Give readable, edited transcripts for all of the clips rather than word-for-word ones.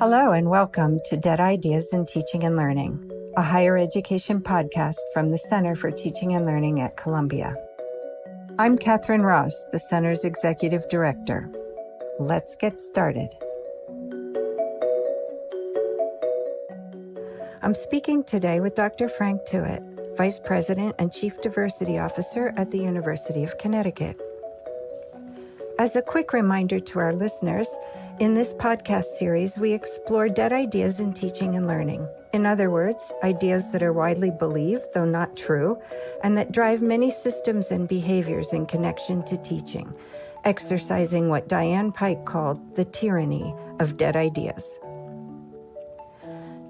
Hello and welcome to Dead Ideas in Teaching and Learning, a higher education podcast from the Center for Teaching and Learning at Columbia. I'm Catherine Ross, the Center's Executive Director. Let's get started. I'm speaking today with Dr. Frank Tuitt, Vice President and Chief Diversity Officer at the University of Connecticut. As a quick reminder to our listeners, in this podcast series, we explore dead ideas in teaching and learning. In other words, ideas that are widely believed, though not true, and that drive many systems and behaviors in connection to teaching, exercising what Diane Pike called the tyranny of dead ideas.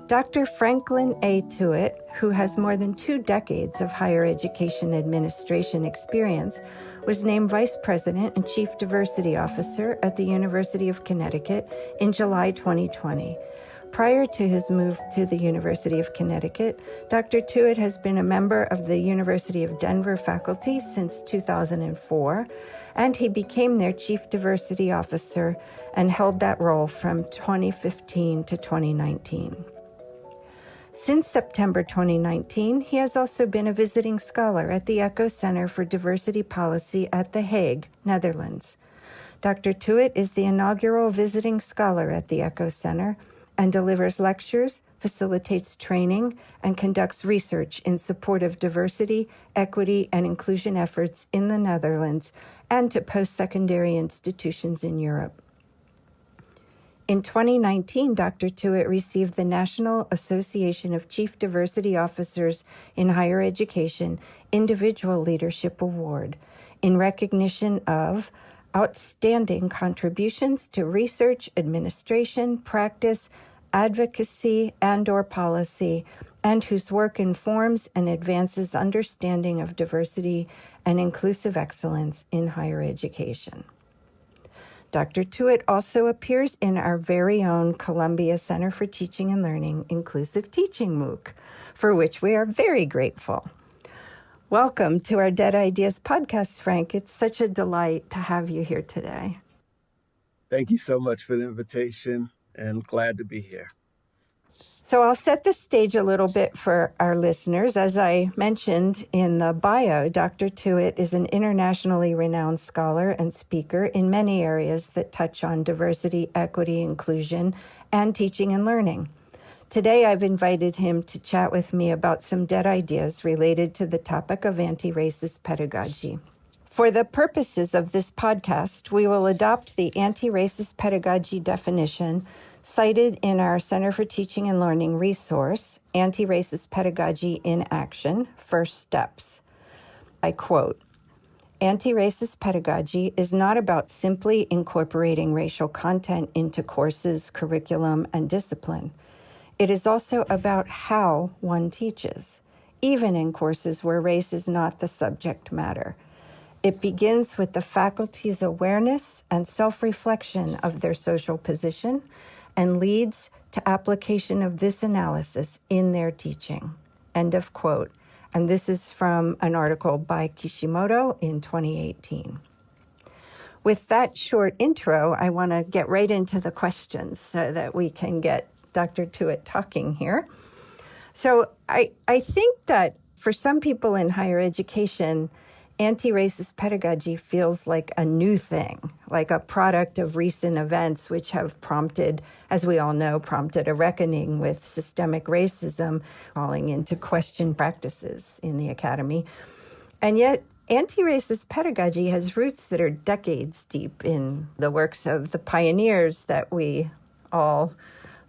Dr. Franklin A. Tuitt, who has more than 2 decades of higher education administration experience, was named Vice President and Chief Diversity Officer at the University of Connecticut in July 2020. Prior to his move to the University of Connecticut, Dr. Tuitt has been a member of the University of Denver faculty since 2004, and he became their Chief Diversity Officer and held that role from 2015 to 2019. Since September 2019, he has also been a visiting scholar at the ECHO Center for Diversity Policy at The Hague, Netherlands. Dr. Tuitt is the inaugural visiting scholar at the ECHO Center and delivers lectures, facilitates training, and conducts research in support of diversity, equity, and inclusion efforts in the Netherlands and to post-secondary institutions in Europe. In 2019, Dr. Tuitt received the National Association of Chief Diversity Officers in Higher Education Individual Leadership Award in recognition of outstanding contributions to research, administration, practice, advocacy, and/or policy, and whose work informs and advances understanding of diversity and inclusive excellence in higher education. Dr. Tuitt also appears in our very own Columbia Center for Teaching and Learning Inclusive Teaching MOOC, for which we are very grateful. Welcome to our Dead Ideas podcast, Frank. It's such a delight to have you here today. Thank you so much for the invitation, and glad to be here. So I'll set the stage a little bit for our listeners. As I mentioned in the bio, Dr. Tuitt is an internationally renowned scholar and speaker in many areas that touch on diversity, equity, inclusion, and teaching and learning. Today, I've invited him to chat with me about some dead ideas related to the topic of anti-racist pedagogy. For the purposes of this podcast, we will adopt the anti-racist pedagogy definition cited in our Center for Teaching and Learning resource, Anti-Racist Pedagogy in Action, First Steps. I quote, "Anti-racist pedagogy is not about simply incorporating racial content into courses, curriculum, and discipline. It is also about how one teaches, even in courses where race is not the subject matter. It begins with the faculty's awareness and self-reflection of their social position and leads to application of this analysis in their teaching." End of quote. And this is from an article by Kishimoto in 2018. With that short intro, I want to get right into the questions so that we can get Dr. Tuitt talking here. So I think that for some people in higher education, anti-racist pedagogy feels like a new thing, like a product of recent events which have prompted, as we all know, a reckoning with systemic racism, calling into question practices in the academy. And yet, anti-racist pedagogy has roots that are decades deep in the works of the pioneers that we all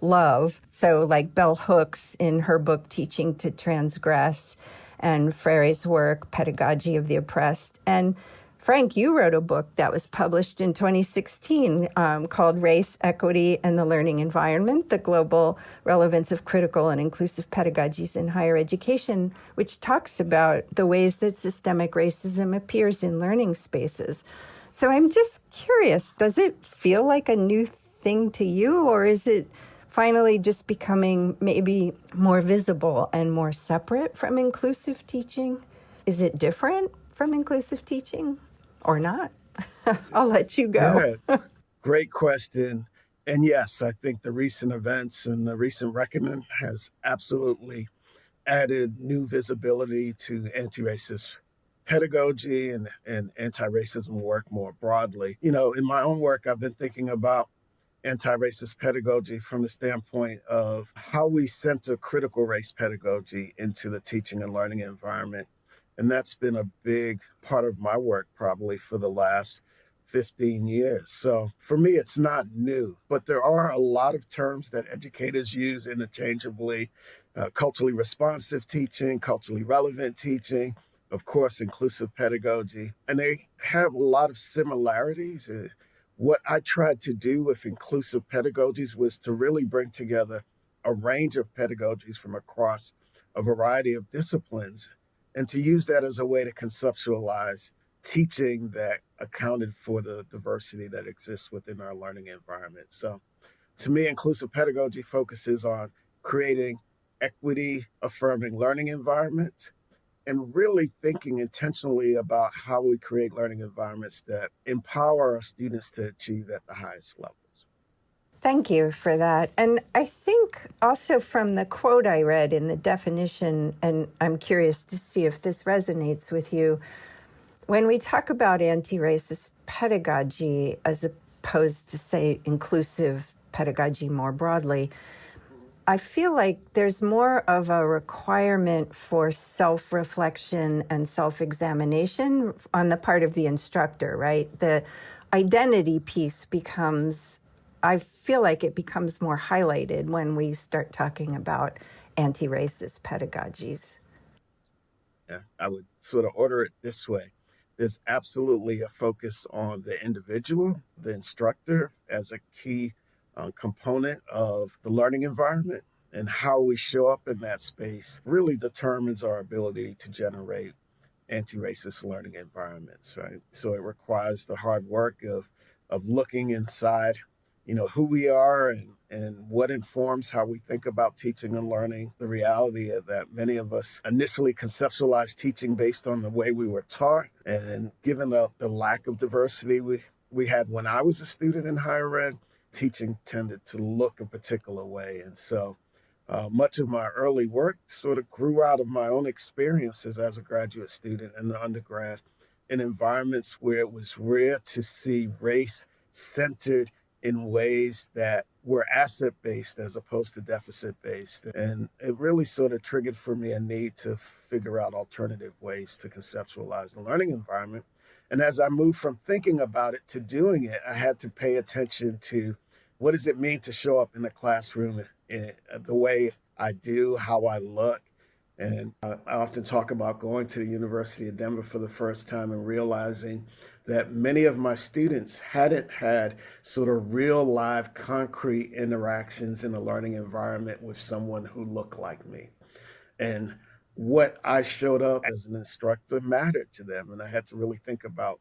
love. So like Bell Hooks in her book, Teaching to Transgress, and Freire's work, Pedagogy of the Oppressed. And Frank, you wrote a book that was published in 2016 called Race, Equity, and the Learning Environment, the Global Relevance of Critical and Inclusive Pedagogies in Higher Education, which talks about the ways that systemic racism appears in learning spaces. So I'm just curious, does it feel like a new thing to you, or is it finally just becoming maybe more visible and more separate from inclusive teaching? Is it different from inclusive teaching or not? I'll let you go. Yeah. Great question. And yes, I think the recent events and the recent reckoning has absolutely added new visibility to anti-racist pedagogy and anti-racism work more broadly. In my own work, I've been thinking about anti-racist pedagogy from the standpoint of how we center critical race pedagogy into the teaching and learning environment. And that's been a big part of my work probably for the last 15 years. So for me, it's not new, but there are a lot of terms that educators use interchangeably: culturally responsive teaching, culturally relevant teaching, of course, inclusive pedagogy, and they have a lot of similarities. What I tried to do with inclusive pedagogies was to really bring together a range of pedagogies from across a variety of disciplines and to use that as a way to conceptualize teaching that accounted for the diversity that exists within our learning environment. So to me, inclusive pedagogy focuses on creating equity affirming learning environments and really thinking intentionally about how we create learning environments that empower our students to achieve at the highest levels. Thank you for that. And I think also from the quote I read in the definition, and I'm curious to see if this resonates with you, when we talk about anti-racist pedagogy as opposed to, say, inclusive pedagogy more broadly, I feel like there's more of a requirement for self-reflection and self-examination on the part of the instructor, right? The identity piece becomes, I feel like it becomes more highlighted when we start talking about anti-racist pedagogies. Yeah, I would sort of order it this way. There's absolutely a focus on the individual, the instructor, as a key component of the learning environment. And how we show up in that space really determines our ability to generate anti-racist learning environments, right? So it requires the hard work of looking inside, who we are and what informs how we think about teaching and learning. The reality of that many of us initially conceptualized teaching based on the way we were taught. And given the lack of diversity we had when I was a student in higher ed, teaching tended to look a particular way. And so much of my early work sort of grew out of my own experiences as a graduate student and an undergrad in environments where it was rare to see race centered in ways that were asset-based as opposed to deficit-based. And it really sort of triggered for me a need to figure out alternative ways to conceptualize the learning environment. And as I moved from thinking about it to doing it, I had to pay attention to what does it mean to show up in the classroom in the way I do, how I look. And I often talk about going to the University of Denver for the first time and realizing that many of my students hadn't had sort of real, live, concrete interactions in a learning environment with someone who looked like me. And what I showed up as an instructor mattered to them. And I had to really think about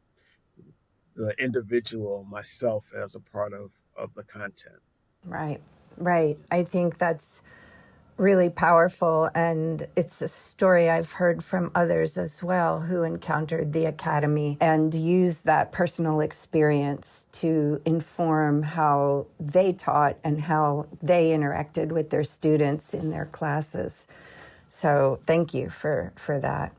the individual, myself, as a part of the content. Right, right. I think that's really powerful. And it's a story I've heard from others as well who encountered the academy and used that personal experience to inform how they taught and how they interacted with their students in their classes. So thank you for that.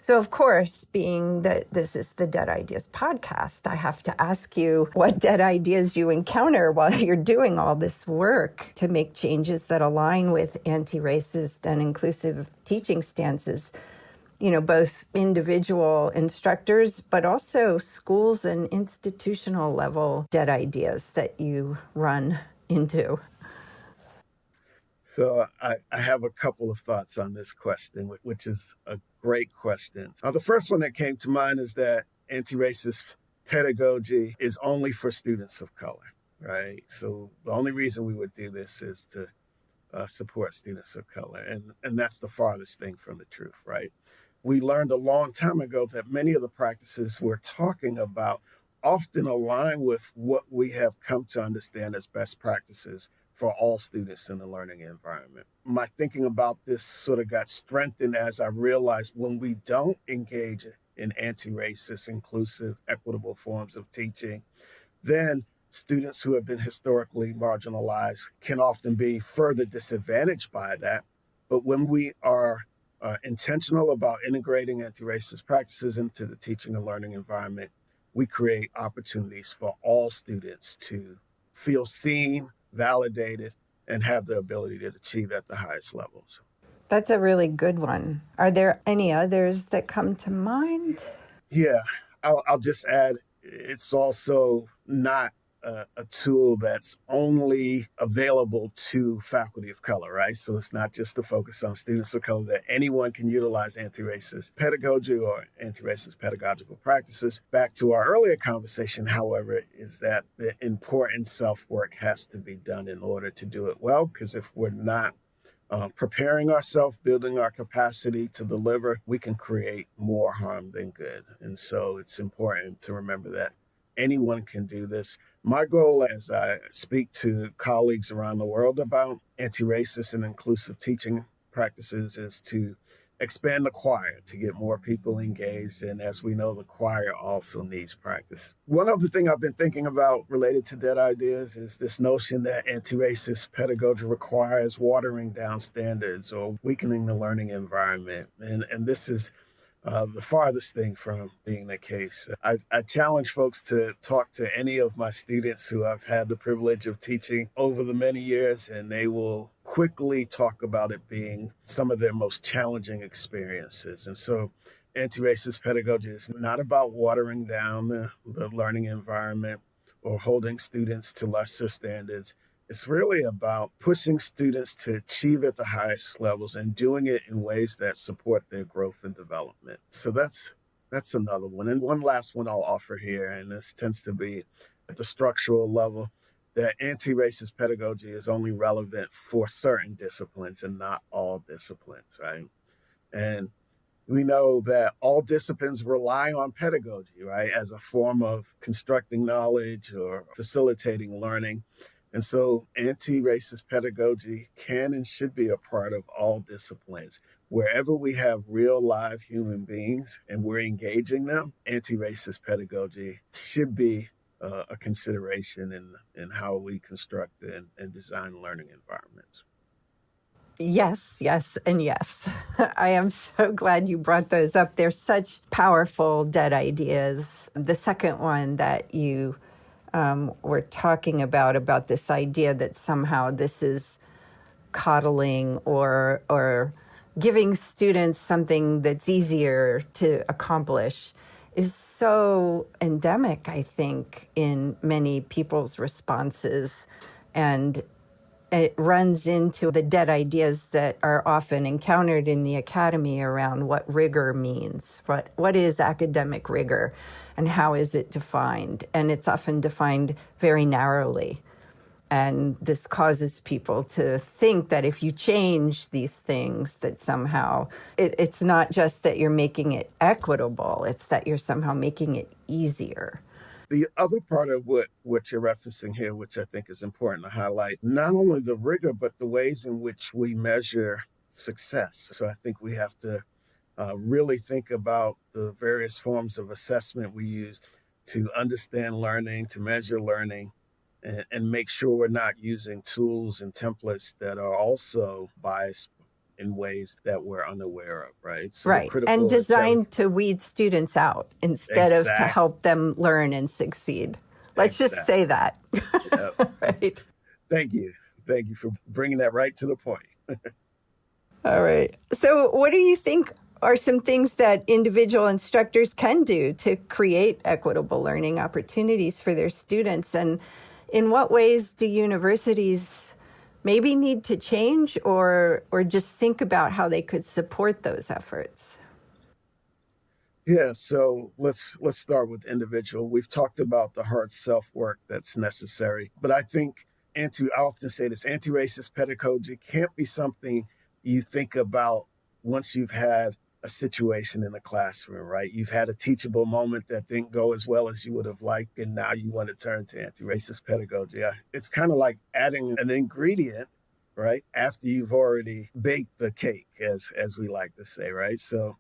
So, of course, being that this is the Dead Ideas podcast, I have to ask you what dead ideas you encounter while you're doing all this work to make changes that align with anti-racist and inclusive teaching stances, both individual instructors, but also schools and institutional level dead ideas that you run into. So I have a couple of thoughts on this question, which is a great question. The first one that came to mind is that anti-racist pedagogy is only for students of color, right? So the only reason we would do this is to support students of color. And that's the farthest thing from the truth, right? We learned a long time ago that many of the practices we're talking about often align with what we have come to understand as best practices for all students in the learning environment. My thinking about this sort of got strengthened as I realized when we don't engage in anti-racist, inclusive, equitable forms of teaching, then students who have been historically marginalized can often be further disadvantaged by that. But when we are intentional about integrating anti-racist practices into the teaching and learning environment, we create opportunities for all students to feel seen, validated, and have the ability to achieve at the highest levels. That's a really good one. Are there any others that come to mind? Yeah, I'll just add, it's also not a tool that's only available to faculty of color, right? So it's not just to focus on students of color, that anyone can utilize anti-racist pedagogy or anti-racist pedagogical practices. Back to our earlier conversation, however, is that the important self-work has to be done in order to do it well, because if we're not preparing ourselves, building our capacity to deliver, we can create more harm than good. And so it's important to remember that anyone can do this. My goal as I speak to colleagues around the world about anti-racist and inclusive teaching practices is to expand the choir to get more people engaged. And as we know, the choir also needs practice. One other thing I've been thinking about related to dead ideas is this notion that anti-racist pedagogy requires watering down standards or weakening the learning environment. And this is the farthest thing from being the case. I challenge folks to talk to any of my students who I've had the privilege of teaching over the many years, and they will quickly talk about it being some of their most challenging experiences. And so anti-racist pedagogy is not about watering down the learning environment or holding students to lesser standards. It's really about pushing students to achieve at the highest levels and doing it in ways that support their growth and development. So that's another one. And one last one I'll offer here, and this tends to be at the structural level, that anti-racist pedagogy is only relevant for certain disciplines and not all disciplines, right? And we know that all disciplines rely on pedagogy, right, as a form of constructing knowledge or facilitating learning. And so anti-racist pedagogy can and should be a part of all disciplines. Wherever we have real live human beings and we're engaging them, anti-racist pedagogy should be a consideration in how we construct and design learning environments. Yes, yes, and yes. I am so glad you brought those up. They're such powerful dead ideas. The second one that you were talking about this idea that somehow this is coddling or giving students something that's easier to accomplish is so endemic, I think, in many people's responses. And it runs into the dead ideas that are often encountered in the academy around what rigor means. What is academic rigor and how is it defined? And it's often defined very narrowly. And this causes people to think that if you change these things, that somehow it's not just that you're making it equitable, it's that you're somehow making it easier. The other part of what you're referencing here, which I think is important to highlight, not only the rigor, but the ways in which we measure success. So I think we have to really think about the various forms of assessment we use to understand learning, to measure learning, and make sure we're not using tools and templates that are also biased in ways that we're unaware of, right? So right. And designed to weed students out instead of to help them learn and succeed. Let's just say that. Yep. Right. Thank you. Thank you for bringing that right to the point. All right. So what do you think are some things that individual instructors can do to create equitable learning opportunities for their students? And in what ways do universities maybe need to change or just think about how they could support those efforts? Yeah, so let's start with individual. We've talked about the hard self-work that's necessary, but I think I often say this, anti-racist pedagogy can't be something you think about once you've had a situation in a classroom, right? You've had a teachable moment that didn't go as well as you would have liked, and now you want to turn to anti-racist pedagogy. It's kind of like adding an ingredient, right, after you've already baked the cake, as we like to say, right? So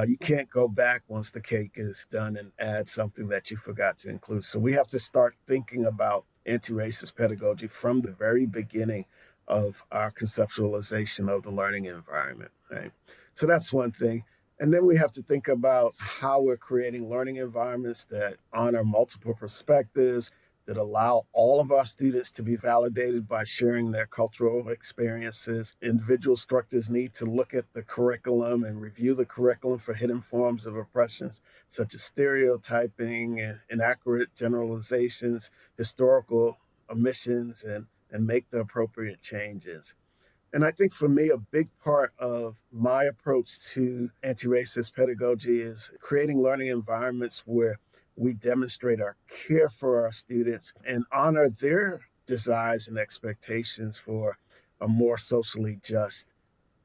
you can't go back once the cake is done and add something that you forgot to include. So we have to start thinking about anti-racist pedagogy from the very beginning of our conceptualization of the learning environment, right? So that's one thing. And then we have to think about how we're creating learning environments that honor multiple perspectives, that allow all of our students to be validated by sharing their cultural experiences. Individual instructors need to look at the curriculum and review the curriculum for hidden forms of oppressions, such as stereotyping and inaccurate generalizations, historical omissions, and make the appropriate changes. And I think for me, a big part of my approach to anti-racist pedagogy is creating learning environments where we demonstrate our care for our students and honor their desires and expectations for a more socially just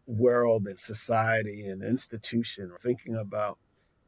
world and society and institution, thinking about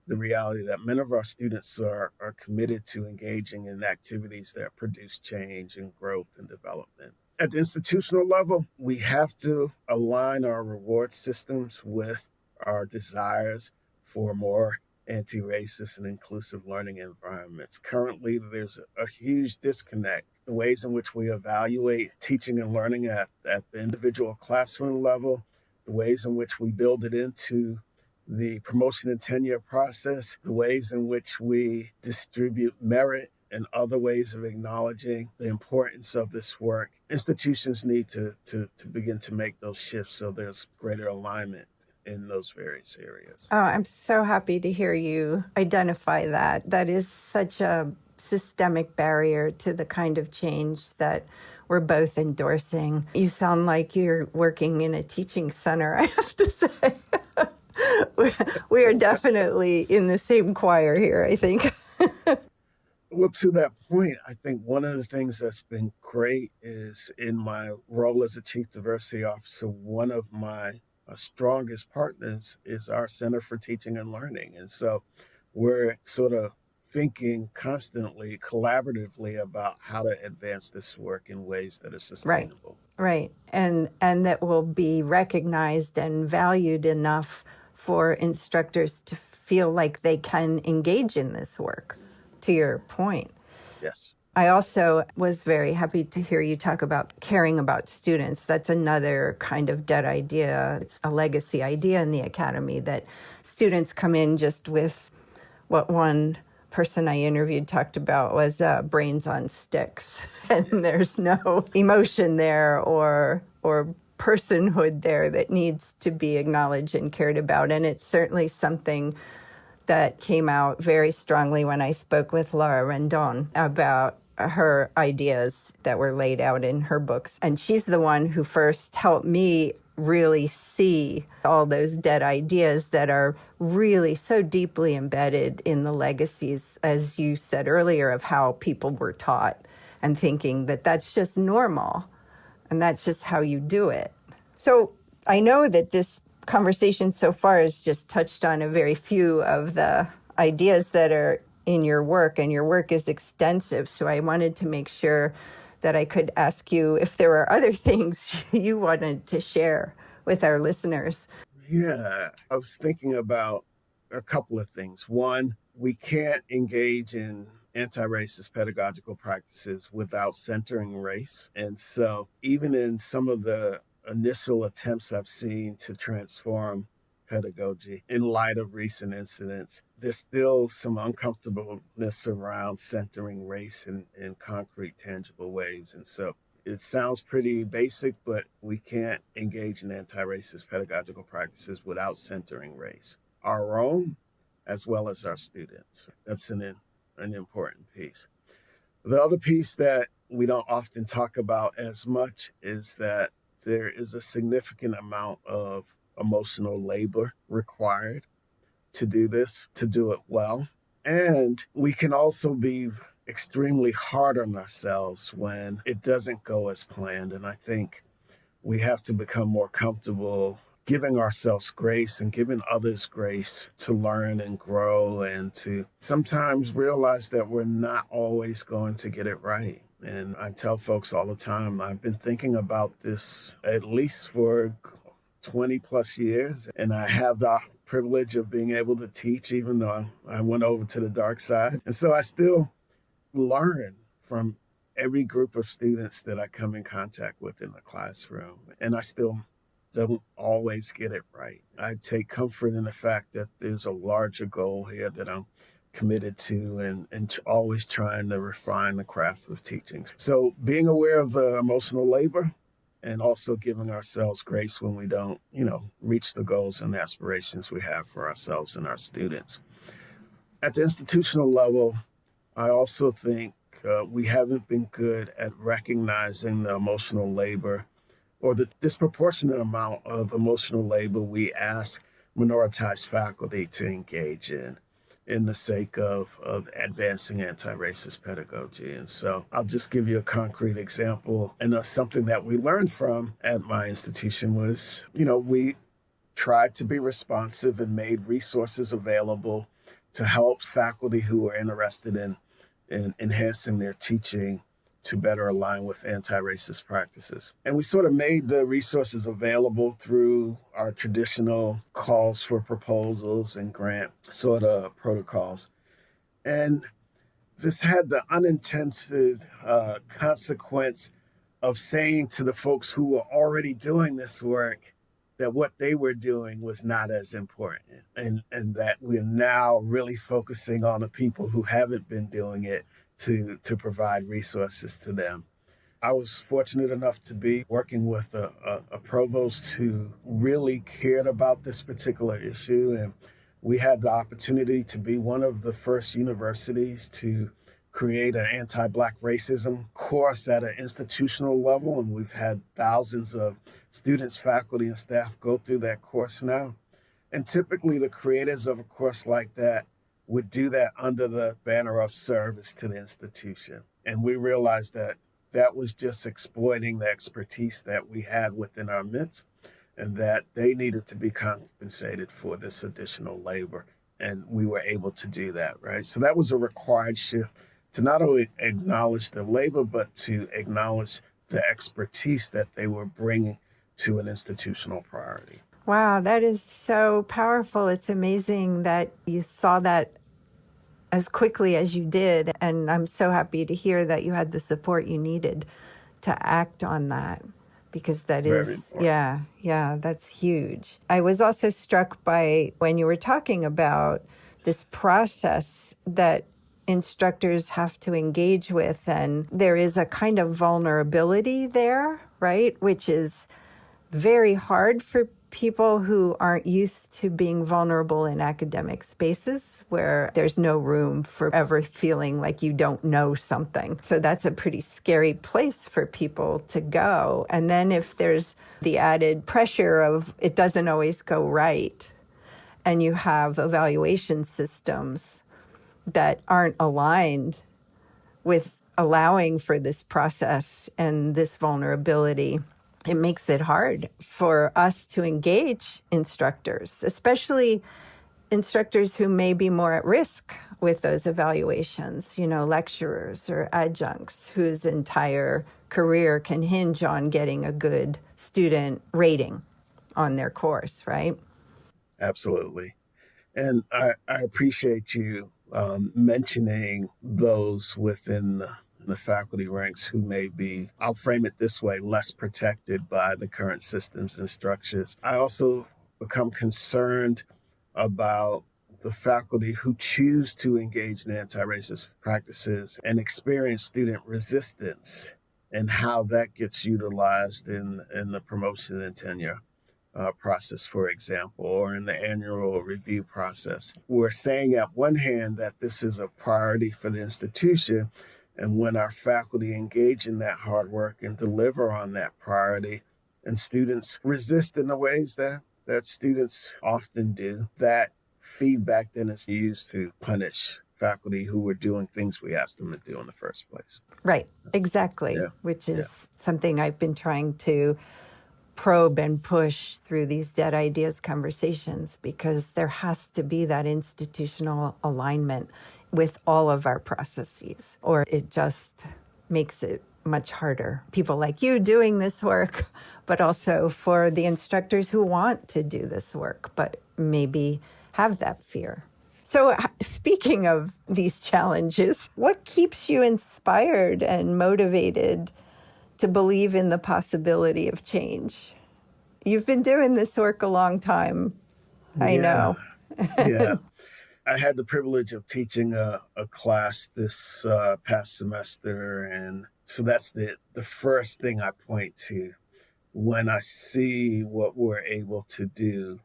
the reality that many of our students are committed to engaging in activities that produce change and growth and development. At the institutional level, we have to align our reward systems with our desires for more anti-racist and inclusive learning environments. Currently, there's a huge disconnect. The ways in which we evaluate teaching and learning at the individual classroom level, the ways in which we build it into the promotion and tenure process, the ways in which we distribute merit, and other ways of acknowledging the importance of this work. Institutions need to begin to make those shifts so there's greater alignment in those various areas. Oh, I'm so happy to hear you identify that. That is such a systemic barrier to the kind of change that we're both endorsing. You sound like you're working in a teaching center, I have to say. We are definitely in the same choir here, I think. Well, to that point, I think one of the things that's been great is in my role as a Chief Diversity Officer, one of my strongest partners is our Center for Teaching and Learning. And so we're sort of thinking constantly, collaboratively about how to advance this work in ways that are sustainable. Right. And that will be recognized and valued enough for instructors to feel like they can engage in this work, to your point. Yes. I also was very happy to hear you talk about caring about students. That's another kind of dead idea. It's a legacy idea in the academy that students come in just with what one person I interviewed talked about was brains on sticks. And there's no emotion there or personhood there that needs to be acknowledged and cared about. And it's certainly something that came out very strongly when I spoke with Laura Rendon about her ideas that were laid out in her books. And she's the one who first helped me really see all those dead ideas that are really so deeply embedded in the legacies, as you said earlier, of how people were taught and thinking that that's just normal and that's just how you do it. So I know that this conversation so far has just touched on a very few of the ideas that are in your work, and your work is extensive. So I wanted to make sure that I could ask you if there are other things you wanted to share with our listeners. Yeah, I was thinking about a couple of things. One, we can't engage in anti-racist pedagogical practices without centering race. And so even in some of the initial attempts I've seen to transform pedagogy in light of recent incidents, there's still some uncomfortableness around centering race in concrete, tangible ways. And so it sounds pretty basic, but we can't engage in anti-racist pedagogical practices without centering race, our own as well as our students. That's an important piece. The other piece that we don't often talk about as much is that there is a significant amount of emotional labor required to do this, to do it well. And we can also be extremely hard on ourselves when it doesn't go as planned. And I think we have to become more comfortable giving ourselves grace and giving others grace to learn and grow and to sometimes realize that we're not always going to get it right. And I tell folks all the time, I've been thinking about this at least for 20 plus years, and I have the privilege of being able to teach, even though I went over to the dark side. And so I still learn from every group of students that I come in contact with in the classroom, and I still don't always get it right. I take comfort in the fact that there's a larger goal here that I'm committed to, and always trying to refine the craft of teaching. So being aware of the emotional labor and also giving ourselves grace when we don't, reach the goals and aspirations we have for ourselves and our students. At the institutional level, I also think we haven't been good at recognizing the emotional labor or the disproportionate amount of emotional labor we ask minoritized faculty to engage in the sake of advancing anti-racist pedagogy. And so I'll just give you a concrete example. And something that we learned from at my institution was, we tried to be responsive and made resources available to help faculty who are interested in enhancing their teaching to better align with anti-racist practices. And we sort of made the resources available through our traditional calls for proposals and grant sort of protocols. And this had the unintended consequence of saying to the folks who were already doing this work that what they were doing was not as important, and that we're now really focusing on the people who haven't been doing it to provide resources to them. I was fortunate enough to be working with a provost who really cared about this particular issue, and we had the opportunity to be one of the first universities to create an anti-Black racism course at an institutional level, and we've had thousands of students, faculty, and staff go through that course now. And typically the creators of a course like that would do that under the banner of service to the institution. And we realized that that was just exploiting the expertise that we had within our midst, and that they needed to be compensated for this additional labor. And we were able to do that, right? So that was a required shift to not only acknowledge the labor, but to acknowledge the expertise that they were bringing to an institutional priority. Wow, that is so powerful. It's amazing that you saw that as quickly as you did. And I'm so happy to hear that you had the support you needed to act on that, because that Very is, important. yeah, that's huge. I was also struck by when you were talking about this process that instructors have to engage with, and there is a kind of vulnerability there, right? Which is very hard for people who aren't used to being vulnerable in academic spaces where there's no room for ever feeling like you don't know something. So that's a pretty scary place for people to go. And then if there's the added pressure of it doesn't always go right, and you have evaluation systems that aren't aligned with allowing for this process and this vulnerability, it makes it hard for us to engage instructors, especially instructors who may be more at risk with those evaluations, lecturers or adjuncts whose entire career can hinge on getting a good student rating on their course, right? Absolutely. And I appreciate you mentioning those within the faculty ranks who may be, I'll frame it this way, less protected by the current systems and structures. I also become concerned about the faculty who choose to engage in anti-racist practices and experience student resistance, and how that gets utilized in the promotion and tenure process, for example, or in the annual review process. We're saying at one hand that this is a priority for the institution, and when our faculty engage in that hard work and deliver on that priority, and students resist in the ways that students often do, that feedback then is used to punish faculty who were doing things we asked them to do in the first place. Right, exactly, Yeah. which is something I've been trying to probe and push through these dead ideas conversations, because there has to be that institutional alignment with all of our processes, or it just makes it much harder. People like you doing this work, but also for the instructors who want to do this work, but maybe have that fear. So, speaking of these challenges, what keeps you inspired and motivated to believe in the possibility of change? You've been doing this work a long time, I Yeah, know. yeah. I had the privilege of teaching a class this past semester, and so that's the first thing I point to when I see what we're able to do,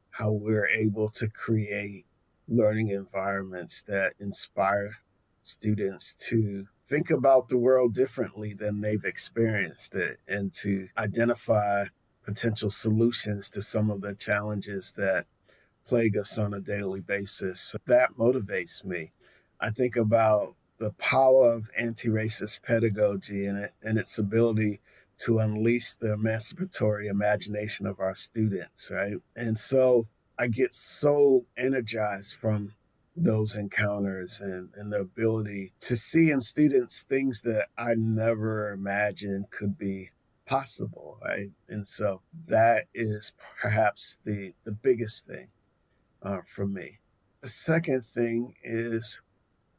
how we're able to create learning environments that inspire students to think about the world differently than they've experienced it and to identify potential solutions to some of the challenges that plague us on a daily basis. That motivates me. I think about the power of anti-racist pedagogy and its ability to unleash the emancipatory imagination of our students, right? And so I get so energized from those encounters and the ability to see in students things that I never imagined could be possible, right? And so that is perhaps the biggest thing for me. The second thing is,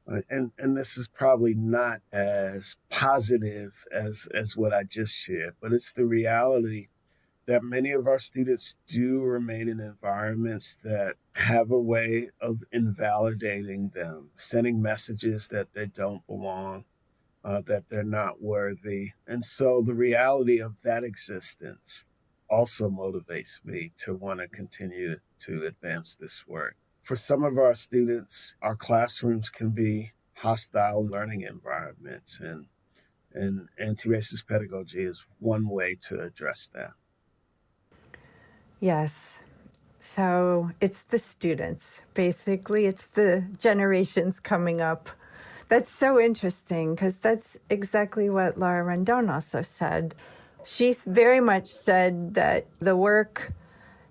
and this is probably not as positive as what I just shared, but it's the reality that many of our students do remain in environments that have a way of invalidating them, sending messages that they don't belong, that they're not worthy. And so the reality of that existence also motivates me to want to continue to advance this work. For some of our students, our classrooms can be hostile learning environments, and anti-racist pedagogy is one way to address that. Yes. So it's the students, basically, it's the generations coming up. That's so interesting because that's exactly what Laura Rendon also said. She's very much said that the work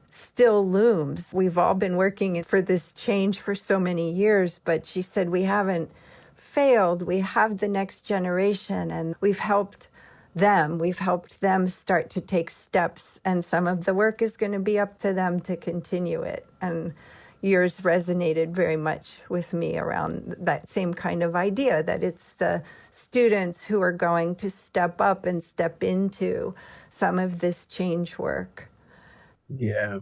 still looms. We've all been working for this change for so many years, but she said we haven't failed. We have the next generation, and we've helped them. We've helped them start to take steps, and some of the work is going to be up to them to continue it. And yours resonated very much with me around that same kind of idea, that it's the students who are going to step up and step into some of this change work. Yeah.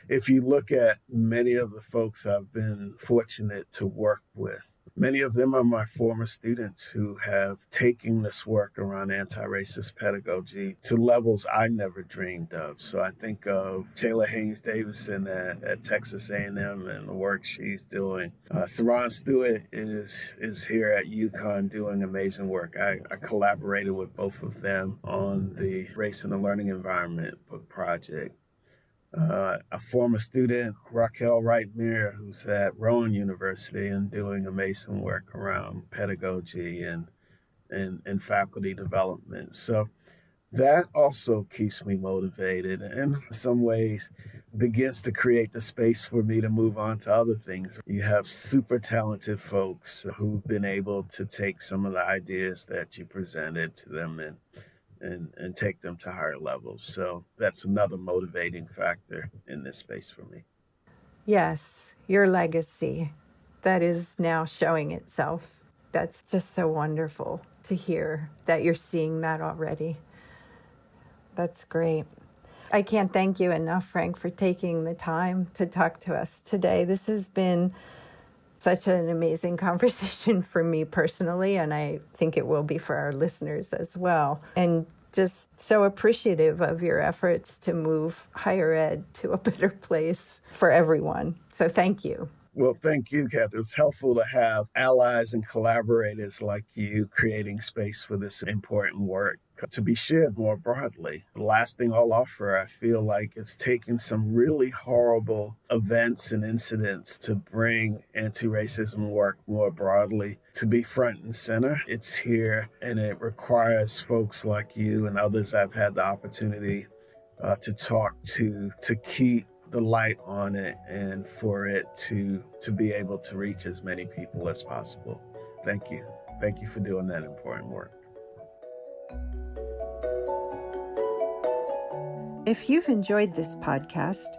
If you look at many of the folks I've been fortunate to work with, many of them are my former students who have taken this work around anti-racist pedagogy to levels I never dreamed of. So I think of Taylor Haynes Davison at Texas A&M and the work she's doing. Saran Stewart is here at UConn doing amazing work. I collaborated with both of them on the Race in the Learning Environment book project. A former student, Raquel Wright-Meir, who's at Rowan University and doing amazing work around pedagogy and faculty development. So that also keeps me motivated and in some ways begins to create the space for me to move on to other things. You have super talented folks who've been able to take some of the ideas that you presented to them and take them to higher levels. So that's another motivating factor in this space for me. Yes, your legacy that is now showing itself. That's just so wonderful to hear that you're seeing that already. That's great. I can't thank you enough, Frank, for taking the time to talk to us today. This has been such an amazing conversation for me personally, and I think it will be for our listeners as well. And just so appreciative of your efforts to move higher ed to a better place for everyone. So thank you. Well, thank you, Catherine. It's helpful to have allies and collaborators like you creating space for this important work to be shared more broadly. The last thing I'll offer, I feel like it's taken some really horrible events and incidents to bring anti-racism work more broadly to be front and center. It's here, and it requires folks like you and others I've had the opportunity to talk to keep the light on it and for it to be able to reach as many people as possible. Thank you. Thank you for doing that important work. If you've enjoyed this podcast,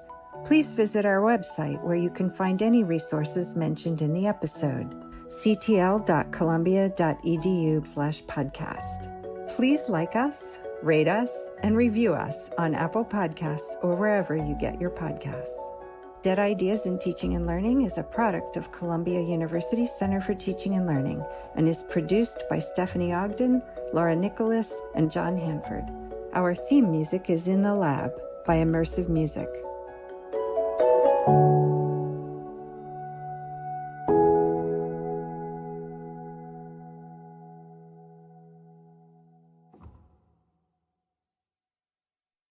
Please visit our website where you can find any resources mentioned in the episode, ctl.columbia.edu/podcast. Please like us, rate us, and review us on Apple Podcasts or wherever you get your podcasts. Dead Ideas in Teaching and Learning is a product of Columbia University Center for Teaching and Learning and is produced by Stephanie Ogden, Laura Nicholas, and John Hanford. Our theme music is In the Lab by Immersive Music.